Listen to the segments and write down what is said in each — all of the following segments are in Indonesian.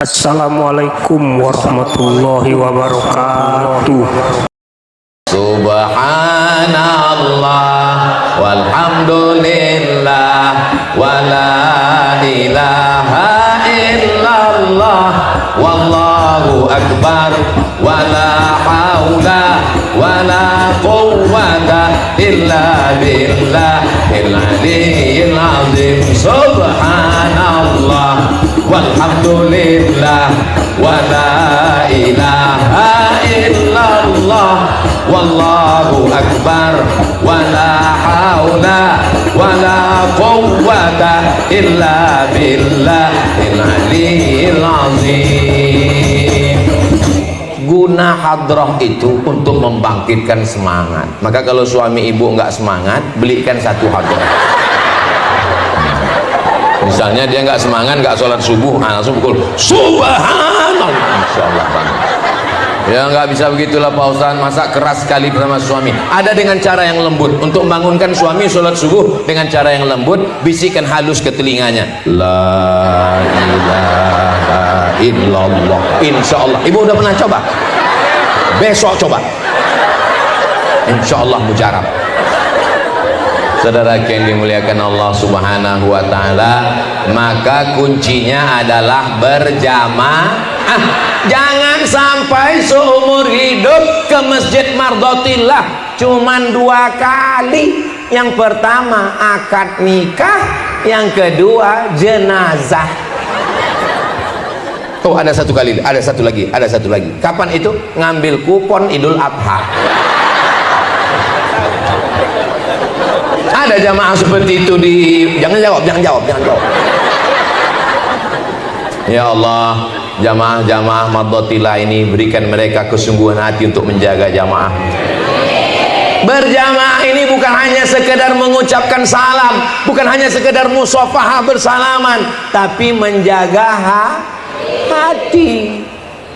Assalamualaikum warahmatullahi wabarakatuh. Subhanallah walhamdulillah wala ilaha illallah wallahu akbar wala haula wala quwwata illa billahil aliyyil azim. Subhanallah walhamdulillah wala ilaha illallah wallahu akbar wala haula wala quwwata illa billahil aliyyil azim. Guna hadrah itu untuk membangkitkan semangat. Maka kalau suami ibu nggak semangat, belikan satu hadrah. Misalnya dia nggak semangat, nggak sholat subuh, langsung pukul subhanallah, insyaallah banget. Ya nggak bisa begitulah Pak Ustaz, masa keras sekali bersama suami. Ada dengan cara yang lembut. Untuk membangunkan suami sholat subuh dengan cara yang lembut, bisikan halus ke telinganya, la ilaha illallah. Insyaallah. Ibu udah pernah coba? Besok coba, insyaallah mujarab. Saudara yang dimuliakan Allah subhanahu wa ta'ala, maka kuncinya adalah berjamaah. Jangan sampai seumur hidup ke masjid Mardotillah cuman 2 kali. Yang pertama akad nikah, yang kedua jenazah. Oh, ada satu kali, ada satu lagi. Kapan itu? Ngambil kupon Idul Adha. Ada jamaah seperti itu di, jangan jawab. Ya Allah, jamaah Mardotillah ini berikan mereka kesungguhan hati untuk menjaga jamaah. Berjamaah ini bukan hanya sekedar mengucapkan salam, bukan hanya sekedar musafahah bersalaman, tapi menjaga hati.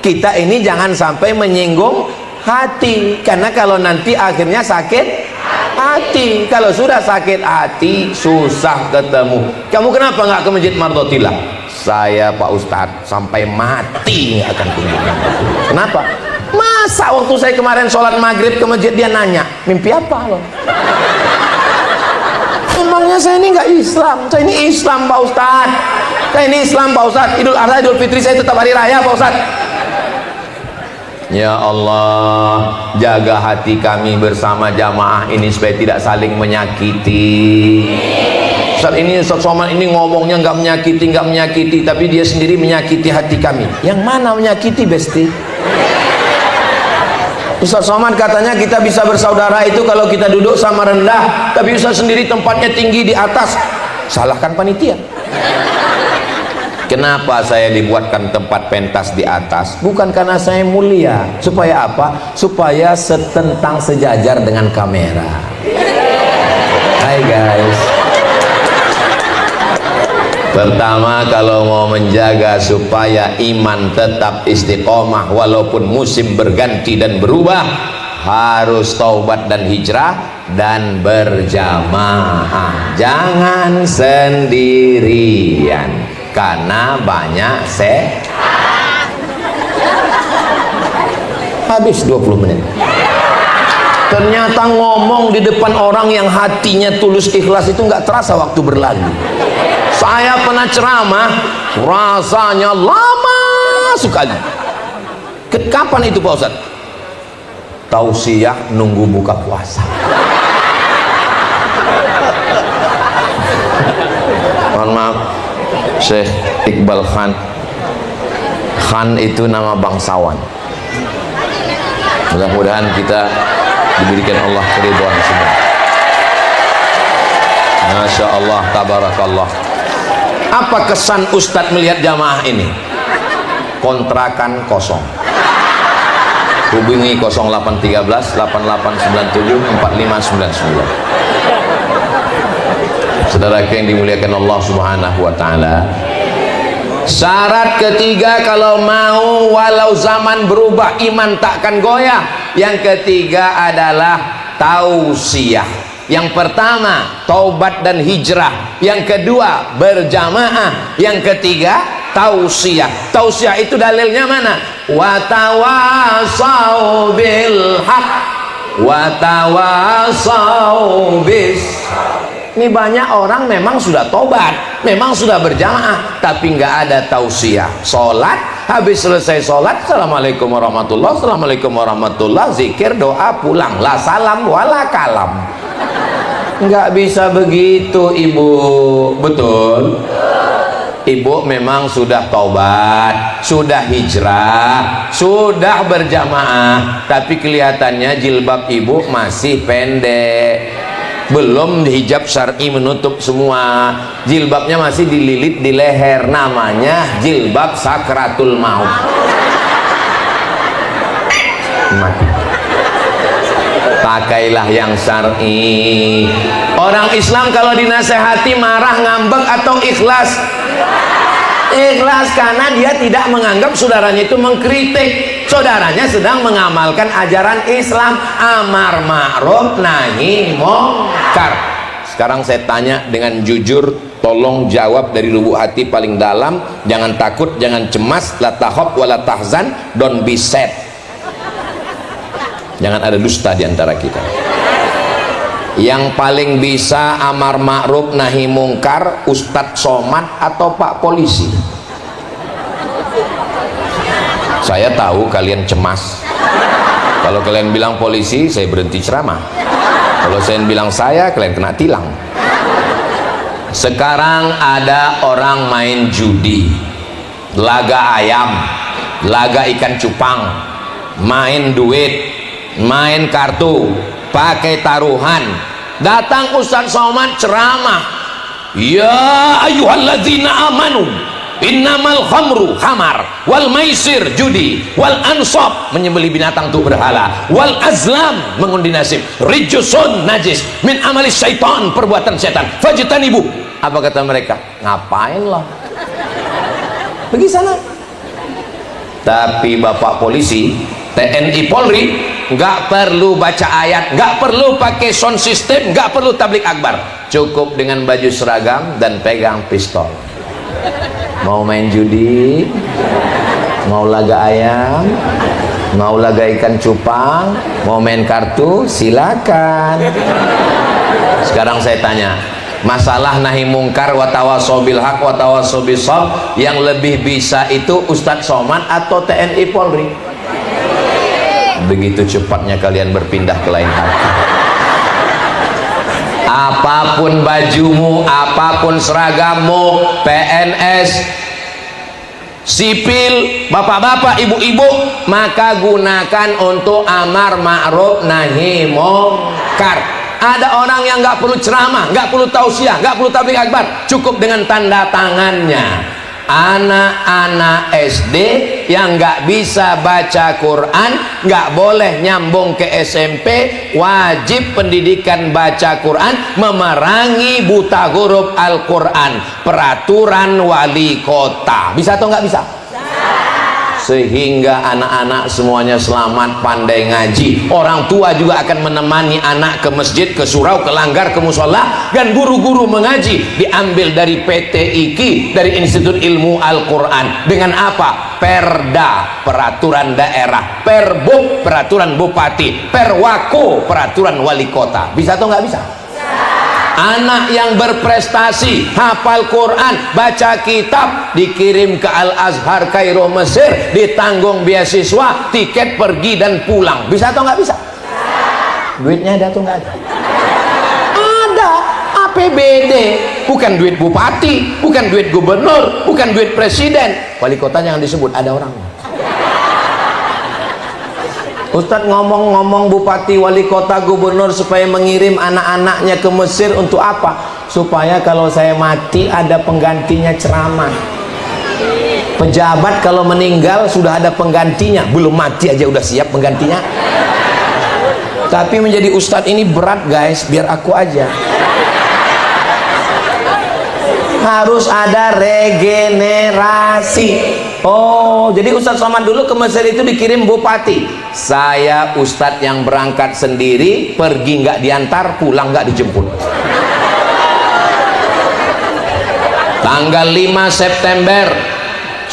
Kita ini jangan sampai menyinggung hati, karena kalau nanti akhirnya sakit hati. Kalau sudah sakit hati, susah ketemu. Kamu kenapa nggak ke masjid Mardotillah? Saya Pak Ustadz sampai mati nggak akan kunjungan. Kenapa? Masa waktu saya kemarin sholat maghrib ke masjid dia nanya, mimpi apa loh? Emangnya saya ini nggak Islam? Saya ini Islam Pak Ustadz. Saya ini Islam Pak Ustadz. Idul Adha, Idul Fitri saya tetap hari raya Pak Ustadz. Ya Allah, jaga hati kami bersama jamaah ini supaya tidak saling menyakiti. Saat ini Ustaz Somad ini ngomongnya nggak menyakiti, tapi dia sendiri menyakiti hati kami. Yang mana menyakiti, Besti? Ustaz Somad katanya kita bisa bersaudara itu kalau kita duduk sama rendah, tapi Ustaz sendiri tempatnya tinggi di atas. Salahkan panitia. Kenapa saya dibuatkan tempat pentas di atas? Bukan karena saya mulia. Supaya apa? Supaya setentang sejajar dengan kamera. Hai guys. Pertama, kalau mau menjaga supaya iman tetap istiqomah walaupun musim berganti dan berubah, harus taubat dan hijrah dan berjamaah. Jangan sendirian, karena banyak habis 20 menit. Ternyata ngomong di depan orang yang hatinya tulus ikhlas itu nggak terasa waktu berlalu. Saya pernah ceramah, rasanya lama sekali. Kapan itu Pak Ustadz? Tausiah nunggu buka puasa. Mohon maaf, Syekh Iqbal Khan. Khan itu nama bangsawan. Mudah-mudahan kita diberikan Allah keridhaan semua. Masya Allah, tabarakallah. Apa kesan Ustadz melihat jamaah ini? Kontrakan kosong. Hubungi 0813 8897 4599. Saudara yang dimuliakan Allah subhanahu wa ta'ala, syarat ketiga kalau mau walau zaman berubah iman takkan goyah. Yang ketiga adalah tausiah. Yang pertama taubat dan hijrah, yang kedua berjamaah, yang ketiga tausiah. Tausiah itu dalilnya mana? Wa tawasau bil haq wa tawasau bis. Ini banyak orang memang sudah tobat, memang sudah berjamaah, tapi nggak ada tausiah. Sholat, habis selesai sholat, assalamualaikum warahmatullah, assalamualaikum warahmatullah, zikir, doa, pulang, la salam wala kalam. Nggak bisa begitu, ibu. Betul? Ibu memang sudah taubat, sudah hijrah, sudah berjamaah, tapi kelihatannya jilbab ibu masih pendek, belum hijab syar'i menutup semua, jilbabnya masih dililit di leher, namanya jilbab sakratul maut. Mati. Pakailah yang syar'i. Orang Islam kalau dinasehati marah, ngambek atau ikhlas? Ikhlas, karena dia tidak menganggap saudaranya itu mengkritik. Saudaranya sedang mengamalkan ajaran Islam, amar ma'ruf nahi munkar. Sekarang saya tanya dengan jujur, tolong jawab dari lubuk hati paling dalam, jangan takut, jangan cemas, la takhaf wa la tahzan, don't be sad. Jangan ada dusta di antara kita. Yang paling bisa amar ma'ruf nahi mungkar Ustadz Somad atau Pak Polisi? Saya tahu kalian cemas. Kalau kalian bilang polisi, saya berhenti ceramah. Kalau saya bilang saya, kalian kena tilang. Sekarang ada orang main judi, laga ayam, laga ikan cupang, main duit, main kartu, pakai taruhan. Datang Ustadz Somad ceramah, ya ayyuhalladzina amanu innamal khamru khamar wal maisir judi wal ansab menyembelih binatang untuk berhala wal azlam mengundi nasib rijsun najis min amalis syaitan perbuatan setan fajtanibu. Apa kata mereka? Ngapain lah, pergi sana. Tapi Bapak Polisi, TNI Polri nggak perlu baca ayat, nggak perlu pakai sound system, nggak perlu tablik akbar, cukup dengan baju seragam dan pegang pistol. Mau main judi, mau laga ayam, mau laga ikan cupang, mau main kartu, silakan. Sekarang saya tanya, masalah nahi mungkar wa tawasau bil haq wa tawasau bis sabr, yang lebih bisa itu Ustadz Somad atau TNI Polri? Begitu cepatnya kalian berpindah ke lain hati. Apapun bajumu, apapun seragammu, PNS, sipil, bapak-bapak, ibu-ibu, maka gunakan untuk amar ma'ruf nahi munkar. Ada orang yang nggak perlu ceramah, nggak perlu tausiah, nggak perlu tabligh akbar, cukup dengan tanda tangannya. Anak-anak SD yang nggak bisa baca Quran nggak boleh nyambung ke SMP, wajib pendidikan baca Quran, memerangi buta huruf Al-Quran, peraturan wali kota. Bisa atau nggak bisa? Sehingga anak-anak semuanya selamat, pandai ngaji. Orang tua juga akan menemani anak ke masjid, ke surau, ke langgar, ke musola. Dan guru-guru mengaji diambil dari PT IKI, dari Institut Ilmu Al-Quran. Dengan apa? Perda, peraturan daerah, Perbuk, peraturan bupati, Perwako, peraturan wali kota. Bisa atau nggak bisa? Anak yang berprestasi, hafal Quran, baca kitab, dikirim ke Al-Azhar Kairo Mesir, ditanggung beasiswa, tiket pergi dan pulang. Bisa atau nggak bisa? Duitnya ada atau nggak ada? Ada. APBD, bukan duit bupati, bukan duit gubernur, bukan duit presiden. Wali kota jangan disebut, ada orangnya. Ustadz ngomong-ngomong bupati, wali kota, gubernur supaya mengirim anak-anaknya ke Mesir untuk apa? Supaya kalau saya mati ada penggantinya ceramah. Pejabat kalau meninggal sudah ada penggantinya, belum mati aja udah siap penggantinya. Tapi menjadi ustadz ini berat guys, biar aku aja. Harus ada regenerasi. Oh, jadi Ustadz Somad dulu ke Mesir itu dikirim bupati. Saya Ustadz yang berangkat sendiri, pergi nggak diantar, pulang nggak dijemput. Tanggal 5 September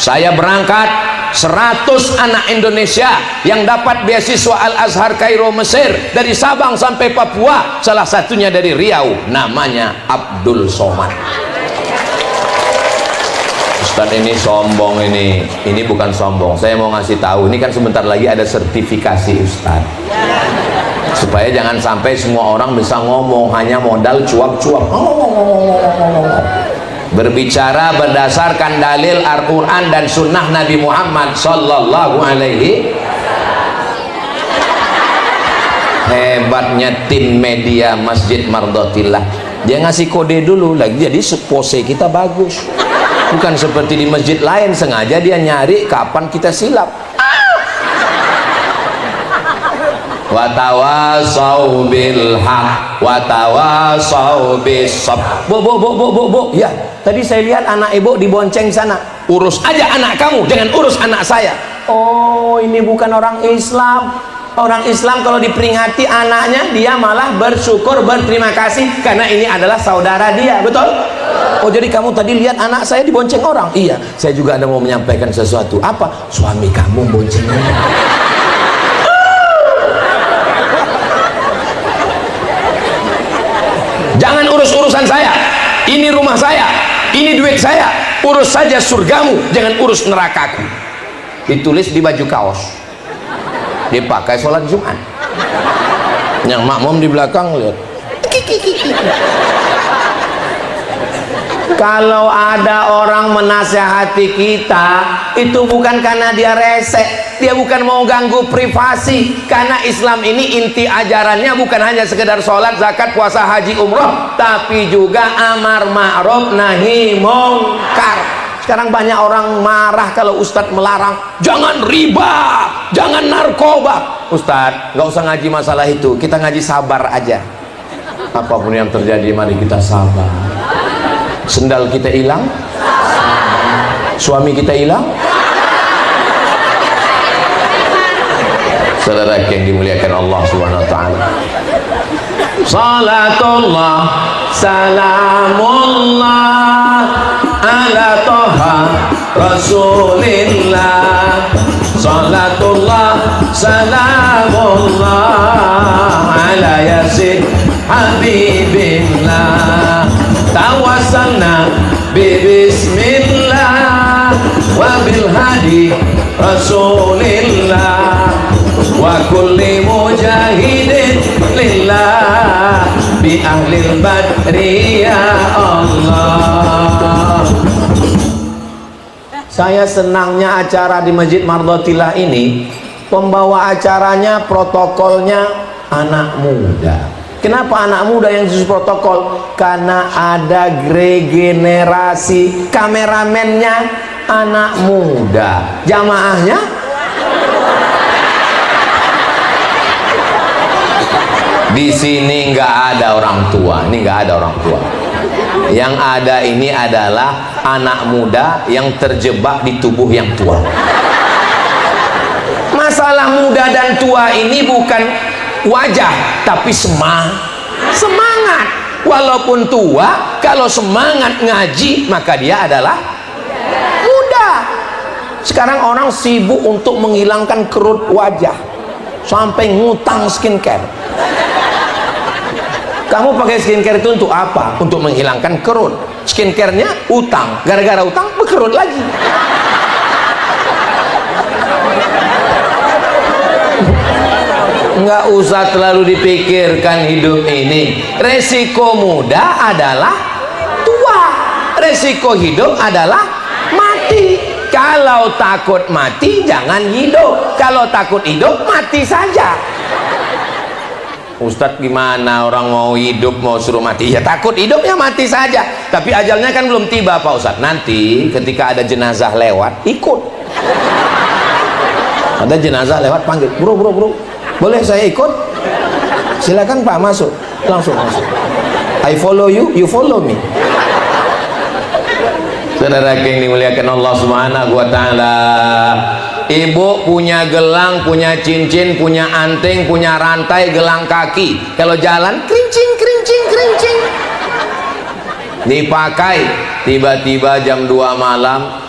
Saya berangkat 100 anak Indonesia yang dapat beasiswa Al-Azhar Kairo Mesir, dari Sabang sampai Papua, salah satunya dari Riau, namanya Abdul Somad. Ustaz ini sombong, ini bukan sombong, saya mau ngasih tahu, ini kan sebentar lagi ada sertifikasi Ustaz, supaya jangan sampai semua orang bisa ngomong hanya modal cuap-cuap, berbicara berdasarkan dalil Al-Quran dan sunnah Nabi Muhammad sallallahu alaihi. Hebatnya tim media Masjid Mardotillah, dia ngasih kode dulu lagi, jadi pose kita bagus, bukan seperti di masjid lain sengaja dia nyari kapan kita silap. Watawasau bil haq watawasau bis sabr. Bu, ya, tadi saya lihat anak ibu dibonceng sana. Urus aja anak kamu, jangan urus anak saya. Oh, ini bukan orang Islam. Orang Islam kalau diperingati anaknya, dia malah bersyukur, berterima kasih karena ini adalah saudara dia. Betul? Oh, jadi kamu tadi lihat anak saya dibonceng orang? Iya, saya juga ada mau menyampaikan sesuatu. Apa? Suami kamu bonceng orang. Jangan urus urusan saya, ini rumah saya, ini duit saya, urus saja surgamu, jangan urus nerakaku. Ditulis di baju kaos, dipakai sholat Jumat. Yang makmum di belakang lihat. Kalau ada orang menasehati kita, itu bukan karena dia resek, dia bukan mau ganggu privasi, karena Islam ini inti ajarannya bukan hanya sekedar sholat, zakat, puasa, haji, umroh, tapi juga amar ma'ruf nahi mungkar. Sekarang banyak orang marah kalau Ustadz melarang, jangan riba, jangan narkoba. Ustadz, nggak usah ngaji masalah itu, kita ngaji sabar aja. Apapun yang terjadi, mari kita sabar. Sendal kita hilang, suami kita hilang. Saudara yang dimuliakan Allah Subhanahu wa taala, salatullah salamullah ala toha rasulillah, salatullah salamullah ala yasin habibillah, tawassalna bismillah wa bil hadi rasulillah wa kulli mujahidin lillah bi ahlil badri ya Allah. Saya senangnya acara di Masjid Mardotillah ini, pembawa acaranya, protokolnya anak muda. Kenapa anak muda yang khusus protokol? Karena ada regenerasi, kameramennya anak muda, jamaahnya di sini nggak ada orang tua. Ini nggak ada orang tua. Yang ada ini adalah anak muda yang terjebak di tubuh yang tua. Masalah muda dan tua ini bukan wajah, tapi semangat. Walaupun tua, kalau semangat ngaji, maka dia adalah muda. Sekarang orang sibuk untuk menghilangkan kerut wajah, sampai ngutang skincare. Kamu pakai skincare itu untuk apa? Untuk menghilangkan kerut. Skincare-nya utang, gara-gara utang berkerut lagi. Nggak usah terlalu dipikirkan hidup ini. Resiko muda adalah tua, resiko hidup adalah mati. Kalau takut mati jangan hidup, kalau takut hidup mati saja. Ustadz, gimana orang mau hidup mau suruh mati? Ya takut hidup ya mati saja, tapi ajalnya kan belum tiba Pak Ustadz. Nanti ketika ada jenazah lewat, ikut. Ada jenazah lewat, panggil, bro, boleh saya ikut? Silakan Pak, masuk. Langsung masuk. I follow you, you follow me. Saudara yang dimuliakan Allah Subhanahu wa taala, ibu punya gelang, punya cincin, punya anting, punya rantai, gelang kaki. Kalau jalan kerincing dipakai, tiba-tiba jam 2 malam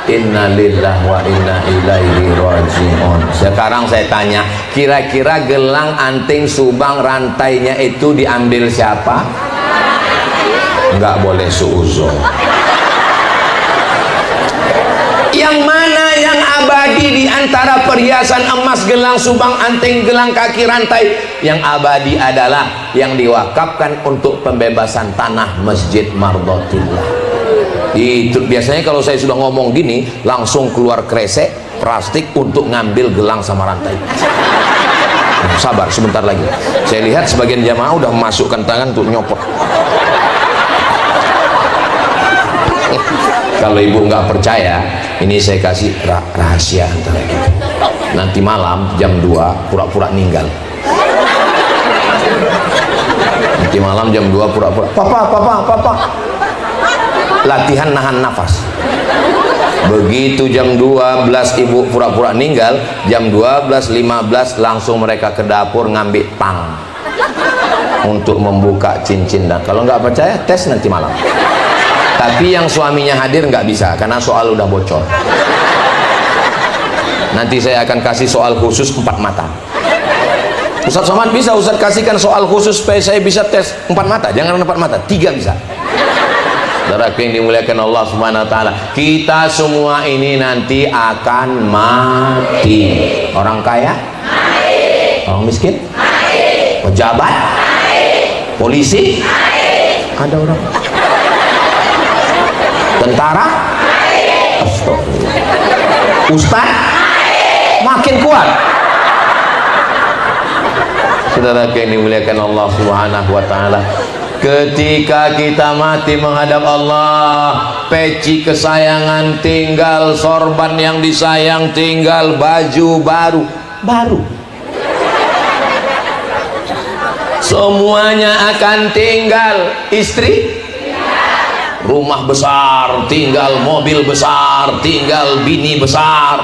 Inna lillahi wa inna ilaihi raji'un. Sekarang saya tanya, kira-kira gelang, anting, subang, rantainya itu diambil siapa? Enggak boleh suuzon. Yang mana yang abadi di antara perhiasan emas, gelang, subang, anting, gelang kaki, rantai? Yang abadi adalah yang diwakafkan untuk pembebasan tanah Masjid Mardotillah. Itu biasanya kalau saya sudah ngomong gini langsung keluar kresek plastik untuk ngambil gelang sama rantai. Sabar sebentar lagi, saya lihat sebagian jamaah udah memasukkan tangan untuk nyopot. Kalau ibu nggak percaya, ini saya kasih rahasia antara kita. Nanti malam jam 2 pura-pura ninggal. Nanti malam jam 2 pura-pura papa latihan nahan nafas. Begitu jam 12 ibu pura-pura ninggal, jam 12.15 langsung mereka ke dapur ngambil tang untuk membuka cincin. Dan kalau nggak percaya tes nanti malam. Tapi yang suaminya hadir nggak bisa karena soal udah bocor. Nanti saya akan kasih soal khusus 4 mata. Ustaz Somad, bisa Ustaz kasihkan soal khusus supaya saya bisa tes 4 mata? Jangan 4 mata, 3 bisa. Saudaraku yang dimuliakan Allah Subhanahu wa taala, kita semua ini nanti akan mati. Orang kaya? Mati. Orang miskin? Mati. Pejabat? Mati. Polisi? Mati. Ada orang? Tentara? Mati. Astagfirullah. Ustaz? Mati. Makin kuat. Saudaraku yang dimuliakan Allah Subhanahu wa taala, ketika kita mati menghadap Allah, peci kesayangan tinggal, sorban yang disayang tinggal, baju baru, semuanya akan tinggal. Istri, rumah besar tinggal, mobil besar tinggal, bini besar.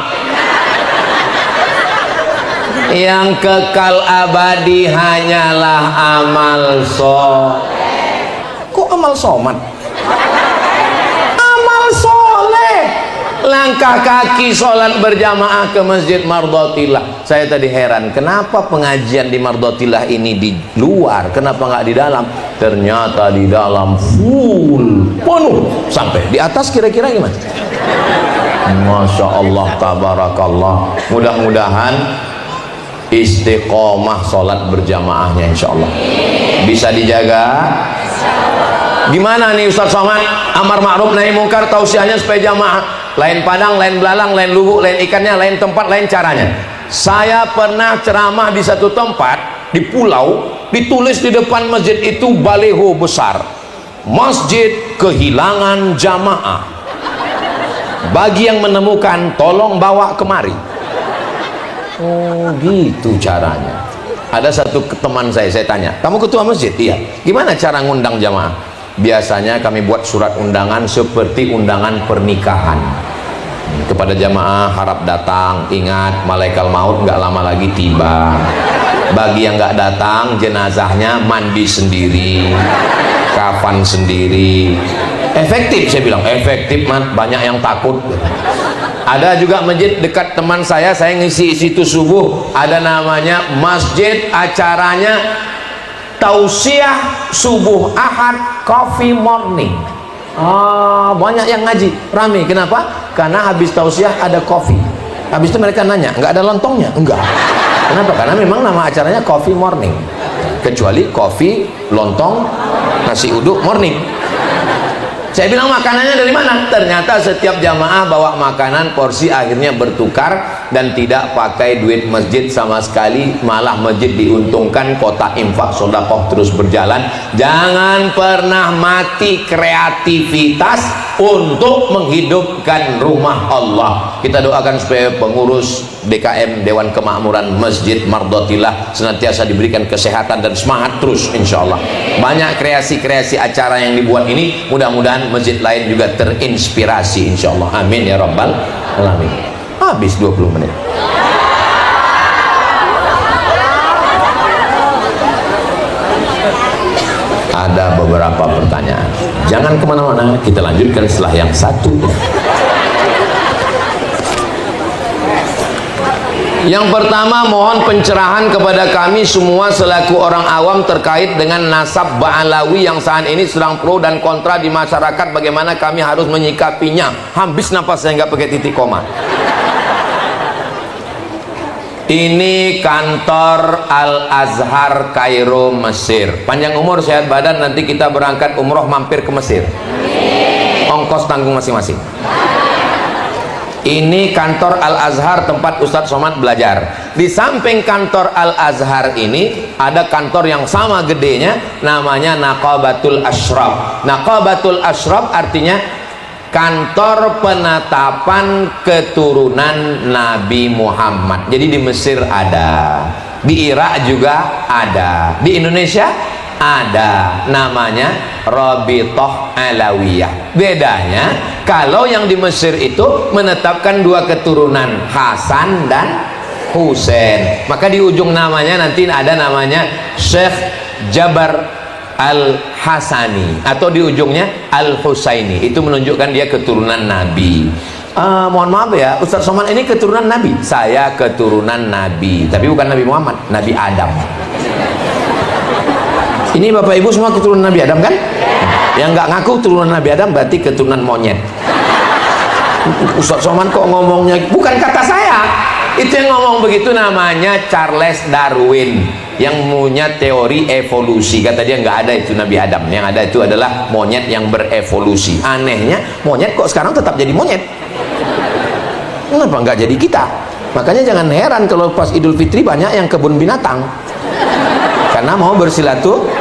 Yang kekal abadi hanyalah amal soleh. Kok amal somad? Amal soleh. Langkah kaki sholat berjamaah ke Masjid Mardotillah. Saya tadi heran, kenapa pengajian di Mardotillah ini di luar, kenapa nggak di dalam? Ternyata di dalam full, penuh sampai di atas. Kira-kira gimana? Masya Allah, tabarakallah. Mudah-mudahan istiqomah sholat berjamaahnya, insya Allah bisa dijaga. Gimana nih Ustaz Somad, amar ma'ruf nahi mungkar tausiahnya supaya jamaah? Lain padang, lain belalang, lain lubuk, lain ikannya, lain tempat, lain caranya. Saya pernah ceramah di satu tempat di pulau, ditulis di depan masjid itu baleho besar, masjid kehilangan jamaah, bagi yang menemukan tolong bawa kemari. Oh gitu caranya. Ada satu teman saya tanya, kamu ketua masjid? Iya. Gimana cara ngundang jamaah? Biasanya kami buat surat undangan seperti undangan pernikahan kepada jamaah, harap datang, ingat malaikat maut nggak lama lagi tiba. Bagi yang nggak datang, jenazahnya mandi sendiri, kafan sendiri. Efektif, saya bilang efektif, man. Banyak yang takut. Ada juga masjid dekat teman saya ngisi situ subuh, ada namanya masjid, acaranya tausiah subuh Ahad, coffee morning. Banyak yang ngaji, rame. Kenapa? Karena habis tausiah ada kopi. Habis itu mereka nanya, nggak ada lontongnya? Enggak. Kenapa? Karena memang nama acaranya coffee morning. Kecuali kopi, lontong, nasi uduk morning. Saya bilang makanannya dari mana? Ternyata setiap jamaah bawa makanan, porsi akhirnya bertukar dan tidak pakai duit masjid sama sekali, malah masjid diuntungkan, kota infak sedekah terus berjalan. Jangan pernah mati kreativitas untuk menghidupkan rumah Allah. Kita doakan supaya pengurus DKM Dewan Kemakmuran Masjid Mardotillah senantiasa diberikan kesehatan dan semangat terus, insya Allah. Banyak kreasi-kreasi acara yang dibuat ini, mudah-mudahan masjid lain juga terinspirasi, insya Allah. Amin ya rabbal alamin. Habis 20 menit. Ada beberapa pertanyaan, jangan kemana-mana, kita lanjutkan setelah yang satu. Yang pertama, mohon pencerahan kepada kami semua selaku orang awam terkait dengan nasab Ba'alawi yang saat ini sedang pro dan kontra di masyarakat. Bagaimana kami harus menyikapinya? Habis nafas saya nggak pakai titik koma. Ini kantor Al-Azhar Kairo, Mesir. Panjang umur sehat badan, nanti kita berangkat umroh mampir ke Mesir. Ongkos tanggung masing-masing. Ini kantor Al-Azhar tempat Ustadz Somad belajar. Di samping kantor Al-Azhar ini ada kantor yang sama gedenya, namanya Naqabatul Ashraf. Naqabatul Ashraf artinya kantor penetapan keturunan Nabi Muhammad. Jadi di Mesir ada, di Irak juga ada, di Indonesia ada, namanya Rabithah Alawiyah. Bedanya, kalau yang di Mesir itu menetapkan dua keturunan, Hasan dan Husain, maka di ujung namanya nanti ada namanya Syekh Jabar Al-Hasani, atau di ujungnya Al-Husaini. Itu menunjukkan dia keturunan Nabi. Mohon maaf ya, Ustadz Somad ini keturunan Nabi. Saya keturunan Nabi, tapi bukan Nabi Muhammad, Nabi Adam. Ini Bapak Ibu semua keturunan Nabi Adam kan? Yang nggak ngaku keturunan Nabi Adam berarti keturunan monyet. Ustadz Somad kok ngomongnya, bukan kata saya, itu yang ngomong begitu namanya Charles Darwin, yang punya teori evolusi. Kata dia nggak ada itu Nabi Adam, yang ada itu adalah monyet yang berevolusi. Anehnya monyet kok sekarang tetap jadi monyet, kenapa nggak jadi kita? Makanya jangan heran kalau pas Idul Fitri banyak yang kebun binatang, karena mau bersilaturahmi.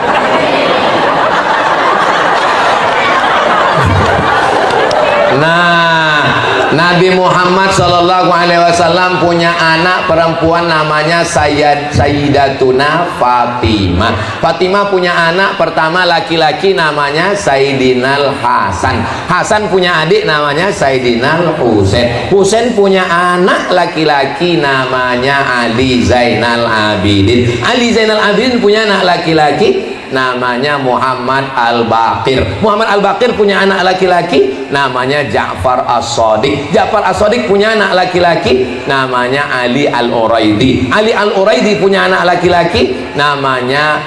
Nah, Nabi Muhammad SAW punya anak perempuan namanya Sayyidatuna Fatimah. Fatimah punya anak pertama laki-laki namanya Sayyidinal Hasan. Hasan punya adik namanya Sayyidinal Husain. Husain punya anak laki-laki namanya Ali Zainal Abidin. Ali Zainal Abidin punya anak laki-laki namanya Muhammad Al-Baqir. Muhammad Al-Baqir punya anak laki-laki namanya Ja'far As-Shadiq. Ja'far As-Shadiq punya anak laki-laki namanya Ali Al-Uraidi. Ali Al-Uraidi punya anak laki-laki namanya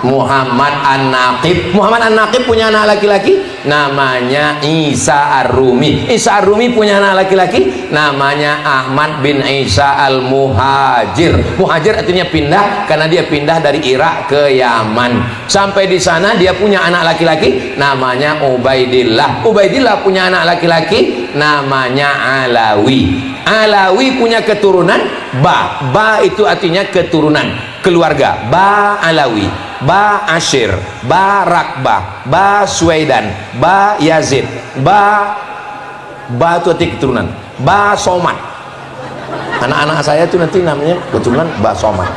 Muhammad An-Naqib. Muhammad An-Naqib punya anak laki-laki namanya Isa Ar-Rumi. Isa Ar-Rumi punya anak laki-laki namanya Ahmad bin Isa Al-Muhajir. Muhajir artinya pindah, karena dia pindah dari Irak ke Yaman. Sampai di sana dia punya anak laki-laki namanya Ubaidillah. Ubaidillah punya anak laki-laki namanya Alawi. Alawi punya keturunan Ba. Ba itu artinya keturunan, keluarga. Ba Alawi, Ba Ashir, Ba Rakbah, Ba Suwaidan, Ba Yazid, Ba itu arti keturunan. Ba Somad. Anak-anak saya itu nanti namanya keturunan Ba Somad.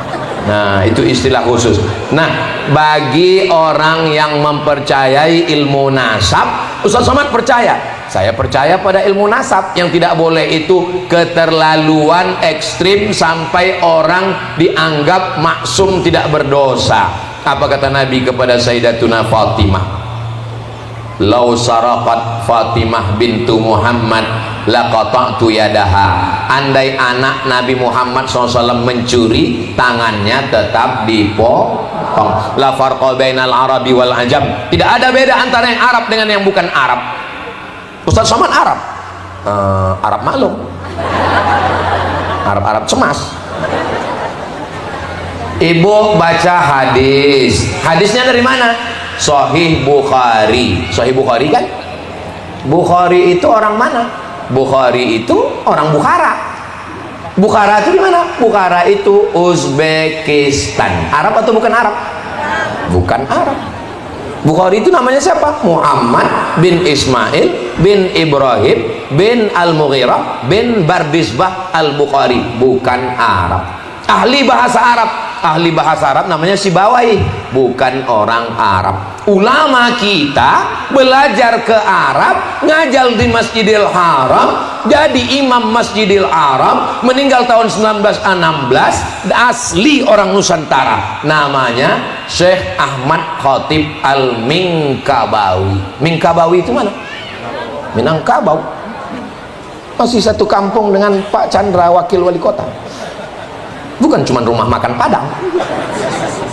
Nah, itu istilah khusus. Nah, bagi orang yang mempercayai ilmu nasab, Ustaz Somad percaya. Saya percaya pada ilmu nasab. Yang tidak boleh itu keterlaluan ekstrim sampai orang dianggap maksum tidak berdosa. Apa kata Nabi kepada Sayyidatuna Fatimah? Lau saraqat Fatimah bintu Muhammad laqata'tu yadaha. Andai anak Nabi Muhammad SAW mencuri, tangannya tetap dipotong. La farqa bainal arabi wal ajam. Tidak ada beda antara yang Arab dengan yang bukan Arab. Ustaz Somad Arab, Arab maklum, Arab cemas. Ibu baca hadis. Hadisnya dari mana? Sahih Bukhari. Sahih Bukhari kan? Bukhari itu orang mana? Bukhari itu orang Bukhara. Bukhara itu di mana? Bukhara itu Uzbekistan. Arab atau bukan Arab? Bukan Arab. Bukhari itu namanya siapa? Muhammad bin Ismail bin Ibrahim bin Al-Mughirah bin Bardisbah Al-Bukhari. Bukan Arab. Ahli bahasa Arab. Ahli bahasa Arab namanya Sibawai, bukan orang Arab. Ulama kita belajar ke Arab, ngajar di Masjidil Haram, jadi imam Masjidil Haram, meninggal tahun 1916, asli orang Nusantara, namanya Syekh Ahmad Khatib Al-Minkabawi. Minkabawi itu mana? Minangkabau. masih satu kampung dengan Pak Chandra, wakil wali kota. Bukan cuma rumah makan Padang,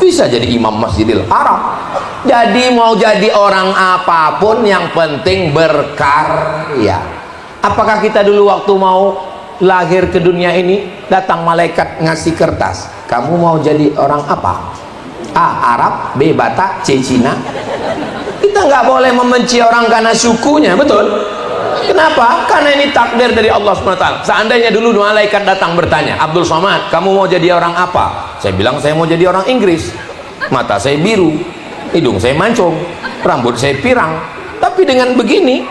bisa jadi imam Masjidil Haram. Jadi mau jadi orang apapun yang penting berkarya. Apakah kita dulu waktu mau lahir ke dunia ini datang malaikat ngasih kertas, kamu mau jadi orang apa? A. Arab, B. Batak, C. Cina. Kita nggak boleh membenci orang karena sukunya, betul? Kenapa? Karena ini takdir dari Allah SWT. Seandainya dulu malaikat datang bertanya, Abdul Somad, kamu mau jadi orang apa? Saya bilang saya mau jadi orang Inggris. Mata saya biru, hidung saya mancung, rambut saya pirang. Tapi dengan begini,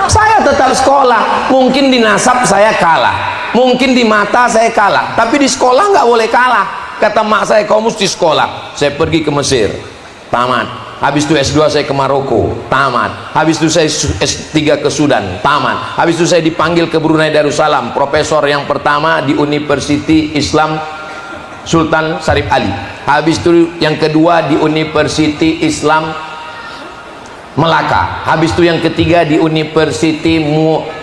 saya tetap sekolah. Mungkin di nasab saya kalah, mungkin di mata saya kalah, tapi di sekolah nggak boleh kalah. Kata mak saya, kau mesti sekolah. Saya pergi ke Mesir, tamat. Habis itu S2 saya ke Maroko, tamat. Habis itu saya S3 ke Sudan, tamat. Habis itu saya dipanggil ke Brunei Darussalam, profesor yang pertama di University Islam Sultan Syarif Ali. Habis itu yang kedua di University Islam Melaka. Habis itu yang ketiga di University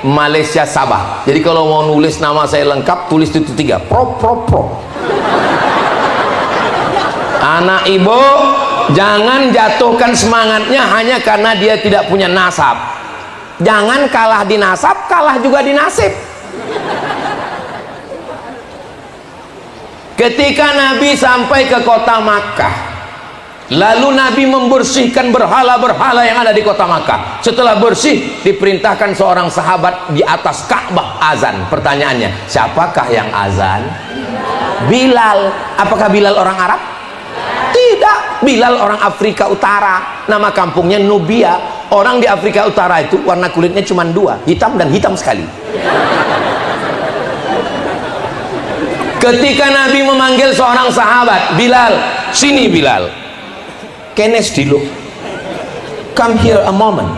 Malaysia Sabah. Jadi kalau mau nulis nama saya lengkap, tulis itu 3. Pro. Anak ibu, jangan jatuhkan semangatnya hanya karena dia tidak punya nasab. Jangan kalah di nasab, kalah juga di nasib. Ketika Nabi sampai ke kota Makkah, lalu Nabi membersihkan berhala-berhala yang ada di kota Makkah. Setelah bersih, diperintahkan seorang sahabat di atas Ka'bah azan. Pertanyaannya, siapakah yang azan? Bilal. Apakah Bilal orang Arab? Tidak, Bilal orang Afrika Utara. Nama kampungnya Nubia. Orang di Afrika Utara itu warna kulitnya cuma 2, hitam dan hitam sekali. Ketika Nabi memanggil seorang sahabat, Bilal, sini Bilal, kenes dulu, come here a moment.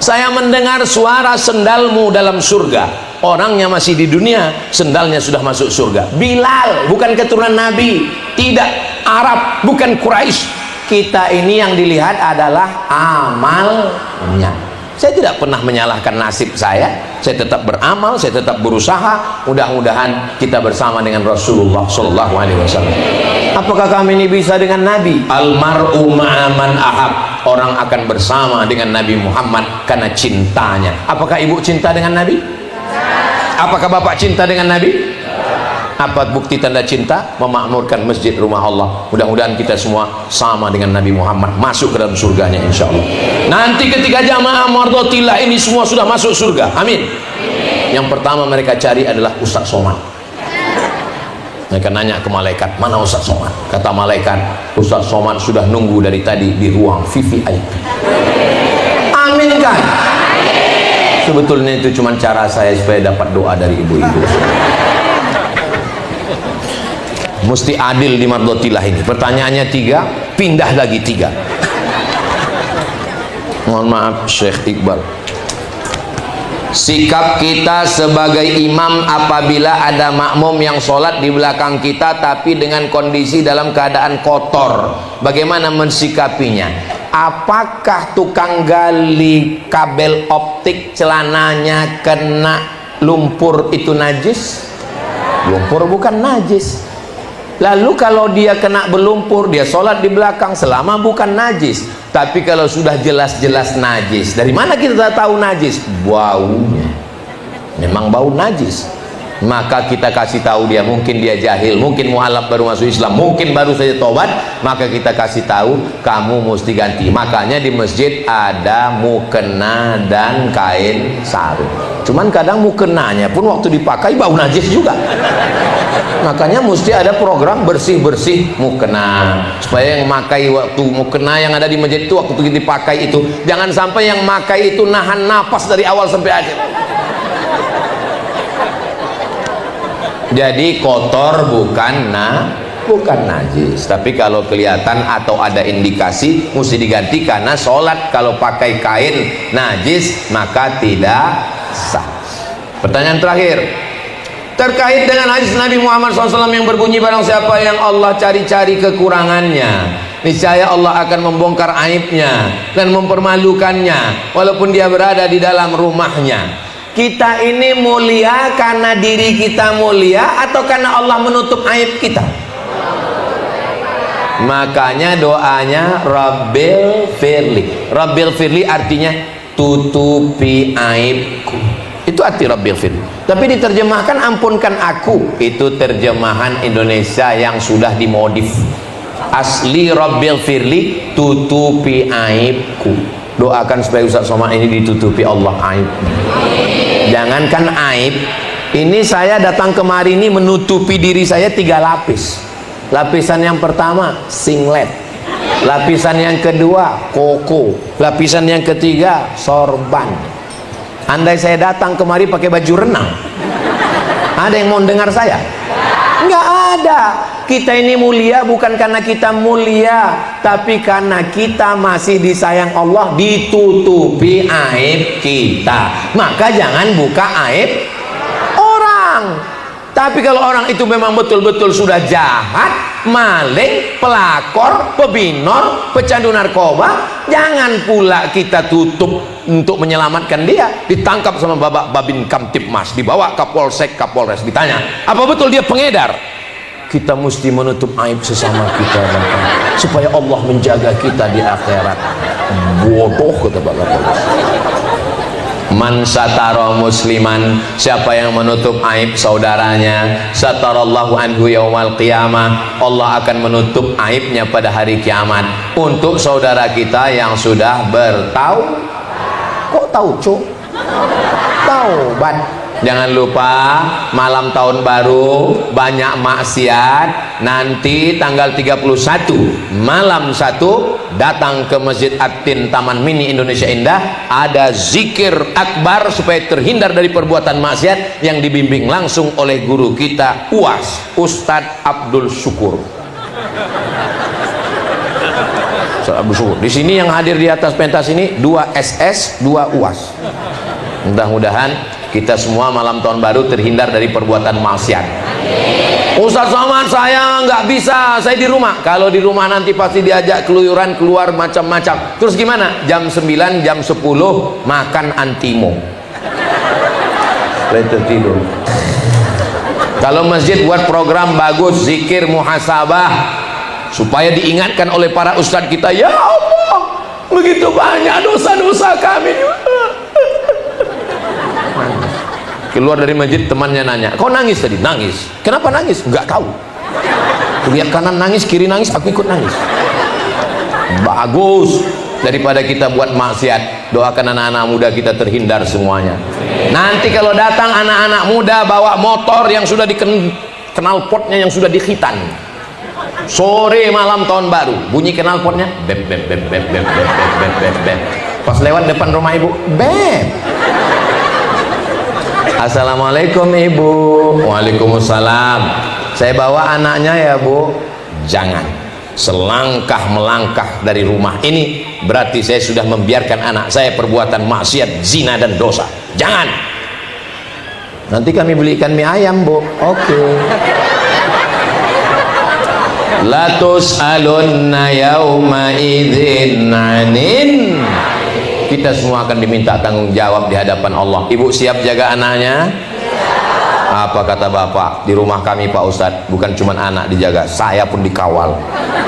Saya mendengar suara sendalmu dalam surga. Orangnya masih di dunia, sendalnya sudah masuk surga. Bilal bukan keturunan Nabi, tidak Arab, bukan Quraisy. Kita ini yang dilihat adalah amalnya. Saya tidak pernah menyalahkan nasib saya tetap beramal, saya tetap berusaha. Mudah-mudahan kita bersama dengan Rasulullah SAW. Apakah kami ini bisa dengan Nabi? Almar'u ma'aman ahab. Orang akan bersama dengan Nabi Muhammad karena cintanya. Apakah ibu cinta dengan Nabi? Apakah bapak cinta dengan Nabi? Apa bukti tanda cinta? Memakmurkan masjid rumah Allah. Mudah-mudahan kita semua sama dengan Nabi Muhammad, masuk ke dalam surganya insya Allah. Nanti ketika jamaah mardotillah ini semua sudah masuk surga, amin. Yang pertama mereka cari adalah Ustaz Somad. Mereka nanya ke malaikat, mana Ustaz Somad? Kata malaikat, Ustaz Somad sudah nunggu dari tadi di ruang VVIP. Amin kan? Sebetulnya itu cuma cara saya supaya dapat doa dari ibu-ibu. Mesti adil di mardotillah ini. Pertanyaannya 3, pindah lagi 3. Mohon maaf Syekh Iqbal. Sikap kita sebagai imam apabila ada makmum yang sholat di belakang kita tapi dengan kondisi dalam keadaan kotor, bagaimana mensikapinya? Apakah tukang gali kabel optik celananya kena lumpur itu najis? Lumpur bukan najis. Lalu kalau dia kena berlumpur, dia sholat di belakang selama bukan najis. Tapi kalau sudah jelas-jelas najis, dari mana kita tahu najis? Baunya memang bau najis. Maka kita kasih tahu dia, mungkin dia jahil, mungkin mualaf baru masuk Islam, mungkin baru saja tobat, maka kita kasih tahu kamu mesti ganti. Makanya di masjid ada mukena dan kain sarung. Cuman kadang mukenanya pun waktu dipakai bau najis juga. Makanya mesti ada program bersih-bersih mukena, supaya yang memakai waktu mukena yang ada di masjid itu waktu dipakai itu jangan sampai yang memakai itu nahan napas dari awal sampai akhir. Jadi kotor bukan najis, tapi kalau kelihatan atau ada indikasi mesti diganti karena sholat kalau pakai kain najis maka tidak sah. Pertanyaan terakhir, terkait dengan hadis Nabi Muhammad SAW yang berbunyi, barang siapa yang Allah cari-cari kekurangannya, niscaya Allah akan membongkar aibnya dan mempermalukannya walaupun dia berada di dalam rumahnya. Kita ini mulia karena diri kita mulia atau karena Allah menutup aib kita? Makanya doanya Rabbil Firli. Rabbil Firli artinya tutupi aibku. Itu arti Rabbil Firli. Tapi diterjemahkan ampunkan aku. Itu terjemahan Indonesia yang sudah dimodif. Asli Rabbil Firli, tutupi aibku. Doakan supaya Ustaz Somad ini ditutupi Allah aib. Jangankan aib, ini saya datang kemari ini menutupi diri saya 3 lapis. Lapisan yang pertama singlet, lapisan yang kedua koko, lapisan yang ketiga sorban. Andai saya datang kemari pakai baju renang, ada yang mau dengar saya? Nggak ada. Kita ini mulia bukan karena kita mulia, tapi karena kita masih disayang Allah, ditutupi aib kita. Maka jangan buka aib orang. Tapi kalau orang itu memang betul-betul sudah jahat, maling, pelakor, pebinor, pecandu narkoba, jangan pula kita tutup untuk menyelamatkan dia. Ditangkap sama Babin Kamtipmas, dibawa ke Polsek, Kapolres, ditanya, apa betul dia pengedar? Kita mesti menutup aib sesama kita supaya Allah menjaga kita di akhirat. Bodoh, kata Pak Kapolres. Man satara musliman, siapa yang menutup aib saudaranya, satarallahu anhu yaumal qiyamah, Allah akan menutup aibnya pada hari kiamat. Untuk saudara kita yang sudah kok taubat. Jangan lupa malam tahun baru banyak maksiat. Nanti tanggal 31 malam 1 datang ke Masjid At-Tin Taman Mini Indonesia Indah, ada zikir akbar supaya terhindar dari perbuatan maksiat yang dibimbing langsung oleh guru kita UAS, Ustadz Abdul Syukur. Ustadz Abdul Syukur. Di sini yang hadir di atas pentas ini 2 SS, 2 UAS. Mudah-mudahan kita semua malam tahun baru terhindar dari perbuatan maksiat. Ustaz Somad, saya nggak bisa, saya di rumah. Kalau di rumah nanti pasti diajak keluyuran, keluar macam-macam. Terus gimana? Jam 9, jam 10 makan antimo, letter tidur. Kalau masjid buat program bagus, zikir muhasabah, supaya diingatkan oleh para ustadz kita, ya Allah, begitu banyak dosa-dosa kami. Keluar dari masjid, temannya nanya, kau nangis tadi? Nangis. Kenapa nangis? Nggak tahu. Lihat kanan nangis, kiri nangis, aku ikut nangis. Bagus. Daripada kita buat maksiat, doakan anak-anak muda kita terhindar semuanya. Nanti kalau datang anak-anak muda bawa motor yang sudah dikenal potnya, yang sudah dikhitan, sore malam tahun baru, bunyi kenal potnya, beb beb beb beb beb beb beb beb beb. Pas lewat depan rumah ibu, beb. Assalamualaikum ibu. Waalaikumsalam. Saya bawa anaknya ya bu. Jangan. Selangkah melangkah dari rumah ini berarti saya sudah membiarkan anak saya perbuatan maksiat, zina dan dosa. Jangan. Nanti kami belikan mie ayam bu. Oke. La tus'alunna yauma idzin 'anin. Kita semua akan diminta tanggung jawab di hadapan Allah. Ibu siap jaga anaknya? Apa kata bapak? Di rumah kami Pak Ustadz, bukan cuma anak dijaga, saya pun dikawal.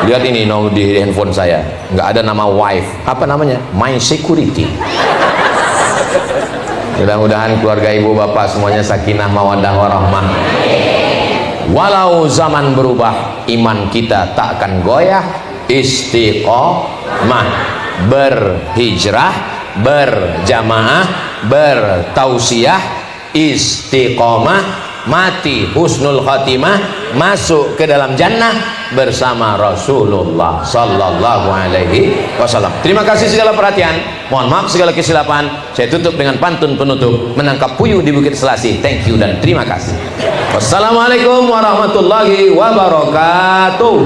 Lihat ini nomor di handphone saya, nggak ada nama wife. Apa namanya? My Security. Mudah-mudahan keluarga ibu bapak semuanya sakinah mawaddah warahmah. Walau zaman berubah, iman kita tak akan goyah. Istiqomah, berhijrah, berjamaah, bertausiah, istiqomah, mati husnul khatimah, masuk ke dalam jannah bersama Rasulullah sallallahu alaihi wasallam. Terima kasih segala perhatian, mohon maaf segala kesilapan. Saya tutup dengan pantun penutup, menangkap puyuh di Bukit Selasi. Thank you dan terima kasih. Wassalamualaikum warahmatullahi wabarakatuh.